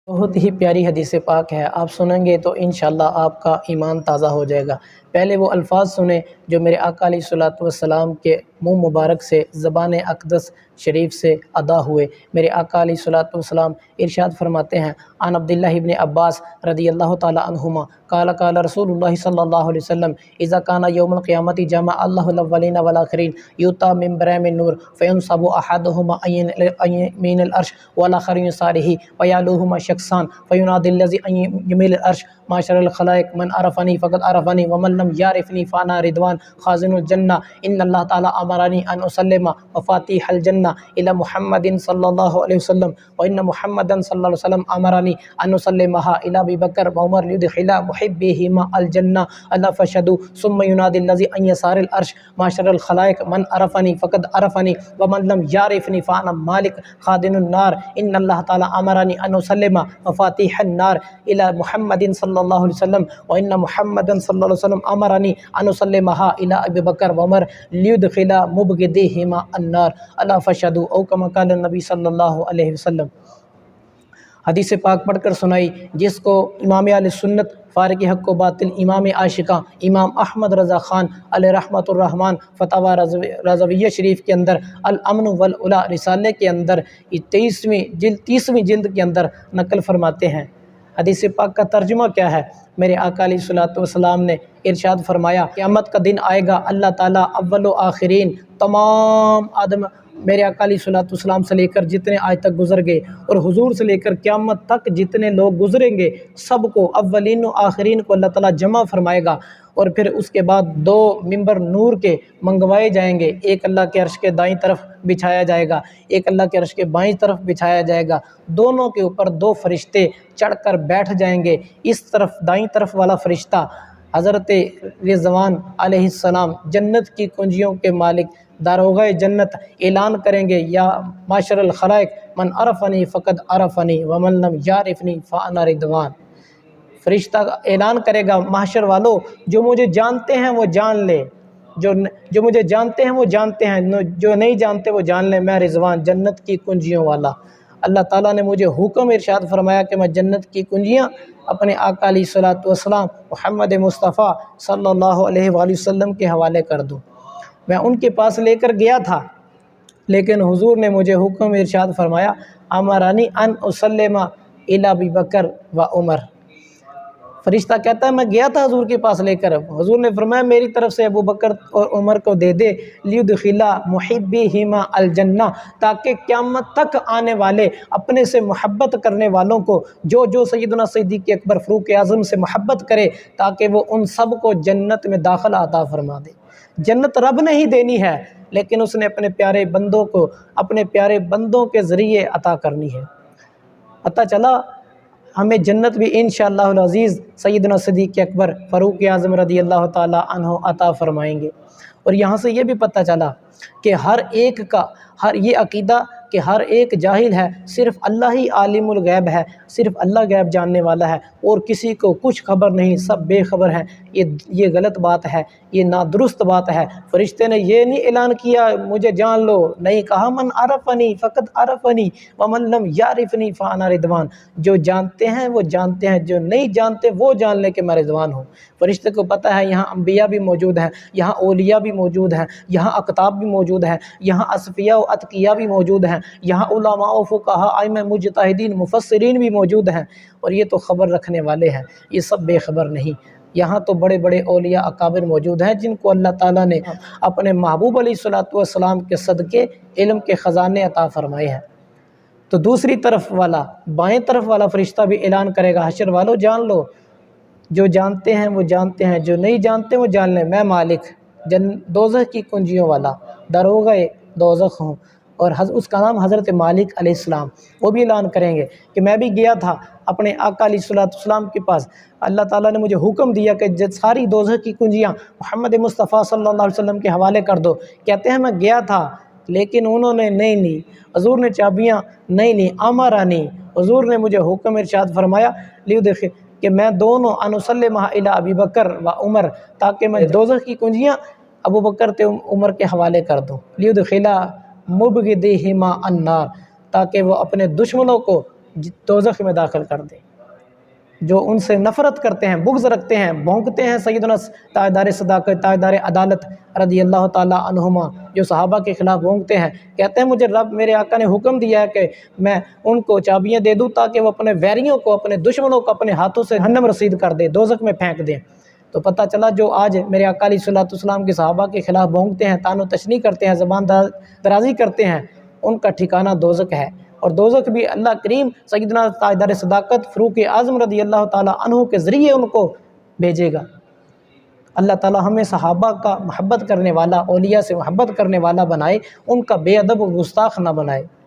بہت ہی پیاری حدیث پاک ہے، آپ سنیں گے تو انشاءاللہ آپ کا ایمان تازہ ہو جائے گا۔ پہلے وہ الفاظ سنیں جو میرے آقا علیہ الصلوۃ والسلام کے منہ مبارک سے زبان اقدس شریف سے ادا ہوئے۔ میرے آقا علیہ الصلوۃ والسلام ارشاد فرماتے ہیں، عن عبداللہ ابن عباس رضی اللہ تعالی عنہما قال قال رسول اللہ صلی اللہ علیہ وسلم اذا کان یوم القیامۃ جمع اللہ الاولین والآخرین یؤتی من برہم النور فینصب احدہما عن یمین العرش والآخر عن یسارہ ویعلوہما شخصان فینادی الذی عن یمین العرش معشر الخلائق من عرفنی فقد عرفنی ومن لم یعرفنی فانا رضوان خازن الجنہ ان اللہ تعالی امرنی ان اسلم مفاتیح الجنہ الی محمد صلی اللہ علیہ وسلم وان محمد صلی اللہ علیہ وسلم امرنی ان اسلمها الی ابی بکر وعمر لیدخل محبیہما الجنہ الا فشهدوا ثم ینادی الذی عن یسار العرش معشر الخلائق من عرفنی فقد عرفنی ومن لم یعرفنی فانا مالک خازن النار ان اللہ تعالی امرنی ان اسلم مفاتیح النار الی محمد صلی اللہ علیہ وسلم وان محمد صلی اللہ علیہ وسلم امرنی ان اسلمها الی ابی بکر وعمر لیدخل مبغضیہما النار الا فشهدوا او کما قال النبی صلی اللہ علیہ وسلم۔ حدیث پاک پڑھ کر سنائی جس کو امام اہل سنت فارق حق و باطل امام عاشقاں امام احمد رضا خان علیہ رحمۃ الرحمن فتاوی رضویہ شریف کے اندر الامن والعلا رسالے کے اندر 30ویں جلد کے اندر نقل فرماتے ہیں۔ حدیث پاک کا ترجمہ کیا ہے؟ میرے آقا علیہ الصلوۃ والسلام نے ارشاد فرمایا، قیامت کا دن آئے گا، اللہ تعالیٰ اول و آخرین تمام آدم میرے آقا علیہ الصلوۃ والسلام سے لے کر جتنے آج تک گزر گئے اور حضور سے لے کر قیامت تک جتنے لوگ گزریں گے سب کو اولین و آخرین کو اللہ تعالیٰ جمع فرمائے گا، اور پھر اس کے بعد 2 ممبر نور کے منگوائے جائیں گے، ایک اللہ کے عرش کے دائیں طرف بچھایا جائے گا، ایک اللہ کے عرش کے بائیں طرف بچھایا جائے گا، دونوں کے اوپر 2 فرشتے چڑھ کر بیٹھ جائیں گے۔ اس طرف دائیں طرف والا فرشتہ حضرت رضوان علیہ السلام جنت کی کنجیوں کے مالک داروغہ جنت اعلان کریں گے، یا معاشر الخلائق من عرفنی فقد عرفنی ومن لم یعرفنی فانا رضوان۔ فرشتہ اعلان کرے گا، محشر والو جو مجھے جانتے ہیں وہ جان لے، جو مجھے جانتے ہیں وہ جانتے ہیں، جو نہیں جانتے وہ جان لیں، میں رضوان جنت کی کنجیوں والا۔ اللہ تعالیٰ نے مجھے حکم ارشاد فرمایا کہ میں جنت کی کنجیاں اپنے آقا علیہ الصلوۃ والسلام محمد مصطفیٰ صلی اللہ علیہ وآلہ وسلم کے حوالے کر دوں۔ میں ان کے پاس لے کر گیا تھا، لیکن حضور نے مجھے حکم ارشاد فرمایا، امرانی ان اسلم الی ابی بکر و عمر۔ فرشتہ کہتا ہے میں گیا تھا حضور کے پاس لے کر، حضور نے فرمایا میری طرف سے ابو بکر اور عمر کو دے دے، لیدخل محبیہما الجنہ، تاکہ قیامت تک آنے والے اپنے سے محبت کرنے والوں کو جو سیدنا صدیق اکبر فاروق اعظم سے محبت کرے، تاکہ وہ ان سب کو جنت میں داخلہ عطا فرما دے۔ جنت رب نے ہی دینی ہے، لیکن اس نے اپنے پیارے بندوں کو اپنے پیارے بندوں کے ذریعے عطا کرنی ہے۔ پتہ چلا ہمیں جنت بھی انشاءاللہ العزیز سیدنا صدیق اکبر فاروق اعظم رضی اللہ تعالی عنہ عطا فرمائیں گے۔ اور یہاں سے یہ بھی پتہ چلا کہ ہر ایک کا یہ عقیدہ کہ ہر ایک جاہل ہے، صرف اللہ ہی عالم الغیب ہے، صرف اللہ غیب جاننے والا ہے اور کسی کو کچھ خبر نہیں، سب بے خبر ہیں، یہ غلط بات ہے، یہ نادرست بات ہے۔ فرشتے نے یہ نہیں اعلان کیا مجھے جان لو، نہیں کہا من عرفنی فقد عرفنی ومن لم یعرفنی فانا رضوان، جو جانتے ہیں وہ جانتے ہیں، جو نہیں جانتے وہ جان لے کہ میں رضوان ہوں۔ فرشتے کو پتہ ہے یہاں انبیاء بھی موجود ہیں، یہاں اولیاء بھی موجود ہیں، یہاں اقطاب بھی موجود ہیں، یہاں اصفیاء و اتقیاء بھی موجود ہیں، یہاں علماء و فقہاء ائمہ مجتہدین مفسرین بھی موجود ہیں، اور یہ تو خبر رکھنے والے ہیں، یہ سب بے خبر نہیں۔ یہاں تو بڑے بڑے اولیاء اکابر موجود ہیں جن کو اللہ تعالیٰ نے اپنے محبوب علیہ الصلوۃ والسلام کے صدقے علم کے خزانے عطا فرمائے ہیں۔ تو دوسری طرف والا بائیں طرف والا فرشتہ بھی اعلان کرے گا، حشر والو جان لو، جو جانتے ہیں وہ جانتے ہیں، جو نہیں جانتے وہ جان لیں، میں مالک دوزخ کی کنجیوں والا داروغہ دوزخ ہوں۔ اور اس کا نام حضرت مالک علیہ السلام، وہ بھی اعلان کریں گے کہ میں بھی گیا تھا اپنے آقا علیہ الصلوۃ والسلام کے پاس، اللہ تعالیٰ نے مجھے حکم دیا کہ ساری دوزخ کی کنجیاں محمد مصطفیٰ صلی اللہ علیہ وسلم کے حوالے کر دو۔ کہتے ہیں میں گیا تھا لیکن انہوں نے نہیں لی، حضور نے چابیاں نہیں لیں، امرانی، حضور نے مجھے حکم ارشاد فرمایا کہ میں دونوں ان اسلمہ الی ابی بکر و عمر، تاکہ میں دوزخ کی کنجیاں ابو بکر تے عمر کے حوالے کر دوں، لیدخل مبغضیہما النار، تاکہ وہ اپنے دشمنوں کو دوزخ میں داخل کر دے۔ جو ان سے نفرت کرتے ہیں، بغض رکھتے ہیں، بھونکتے ہیں سیدنا تاجدار صداقت، تاجدار عدالت رضی اللہ تعالیٰ عنہما، جو صحابہ کے خلاف بھونکتے ہیں، کہتے ہیں مجھے رب میرے آقا نے حکم دیا ہے کہ میں ان کو چابیاں دے دوں تاکہ وہ اپنے ویریوں کو، اپنے دشمنوں کو اپنے ہاتھوں سے جہنم رسید کر دے، دوزخ میں پھینک دیں۔ تو پتہ چلا جو آج میرے آقا علیہ الصلوۃ والسلام کے صحابہ کے خلاف بھونکتے ہیں، طعن و تشنیع کرتے ہیں، زبان درازی کرتے ہیں، ان کا ٹھکانہ دوزخ ہے۔ اور دوزخ بھی اللہ کریم سیدنا تاجدار صداقت فاروق اعظم رضی اللہ تعالیٰ عنہ کے ذریعے ان کو بھیجے گا۔ اللہ تعالیٰ ہمیں صحابہ کا محبت کرنے والا، اولیاء سے محبت کرنے والا بنائے، ان کا بے ادب و گستاخ نہ بنائے۔